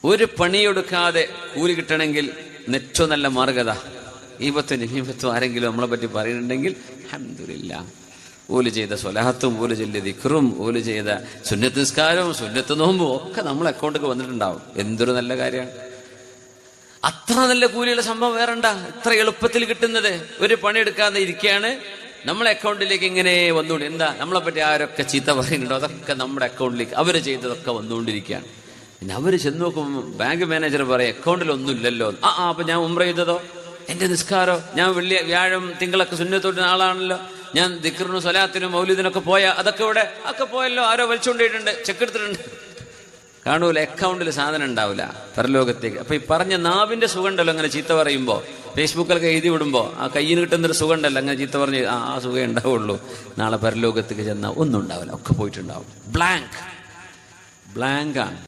ഒരു പണിയെടുക്കാതെ കൂലി കിട്ടണമെങ്കിൽ ഏറ്റവും നല്ല മാർഗത ഈപത്തും ആരെങ്കിലും നമ്മളെ പറ്റി പറയുന്നുണ്ടെങ്കിൽ അൽഹംദുലില്ലാ, ഓല് ചെയ്ത സ്വലാത്തും ഓല് ചൊല്ലിയ ദിക്റും ഓല് ചെയ്ത സുന്നത്ത് നിസ്കാരവും സുന്നത്ത് നോമ്പും ഒക്കെ നമ്മളെ അക്കൗണ്ടിൽ വന്നിട്ടുണ്ടാവും. എന്തൊരു നല്ല കാര്യമാണ്. അത്ര നല്ല കൂലിയുള്ള സംഭവം വേറെണ്ട. ഇത്ര എളുപ്പത്തിൽ കിട്ടുന്നത്. ഒരു പണിയെടുക്കാതെ ഇരിക്കുകയാണ്, നമ്മളെ അക്കൗണ്ടിലേക്ക് ഇങ്ങനെ വന്നുകൊണ്ട് എന്താ നമ്മളെ പറ്റി ആരൊക്കെ ചീത്ത പറയുന്നുണ്ടോ അതൊക്കെ നമ്മുടെ അക്കൗണ്ടിലേക്ക് അവർ ചെയ്തതൊക്കെ വന്നുകൊണ്ടിരിക്കുകയാണ്. പിന്നെ അവർ ചെന്ന് നോക്കുമ്പോൾ ബാങ്ക് മാനേജർ പറയും അക്കൗണ്ടിൽ ഒന്നും ഇല്ലല്ലോ. അപ്പൊ ഞാൻ ഉംറ ചെയ്തതോ, എന്റെ നിസ്കാരോ, ഞാൻ വ്യാഴം തിങ്കളൊക്കെ സുന്നത്തോട്ടുന്ന ആളാണല്ലോ, ഞാൻ ദിക്റിനും സ്വലാത്തിനും മൗലിദിനൊക്കെ പോയ അതൊക്കെ ഇവിടെ ഒക്കെ പോയല്ലോ, ആരോ വലിച്ചുകൊണ്ടിട്ടുണ്ട്, ചെക്ക് എടുത്തിട്ടുണ്ട്. കാണൂല, അക്കൗണ്ടിൽ സാധനം ഉണ്ടാവില്ല പരലോകത്തേക്ക്. അപ്പൊ ഈ പറഞ്ഞ നാവിന്റെ സുഖം ഉണ്ടല്ലോ, അങ്ങനെ ചീത്ത പറയുമ്പോ ഫേസ്ബുക്കിലൊക്കെ എഴുതി വിടുമ്പോ ആ കയ്യിൽ കിട്ടുന്നൊരു സുഖം ഉണ്ടല്ലോ, അങ്ങനെ ചീത്ത പറഞ്ഞ് ആ സുഖം ഉണ്ടാവുള്ളൂ. നാളെ പരലോകത്തേക്ക് ചെന്നാൽ ഒന്നും ഉണ്ടാവില്ല, ഒക്കെ പോയിട്ടുണ്ടാവും. ബ്ലാങ്ക് ആണ്.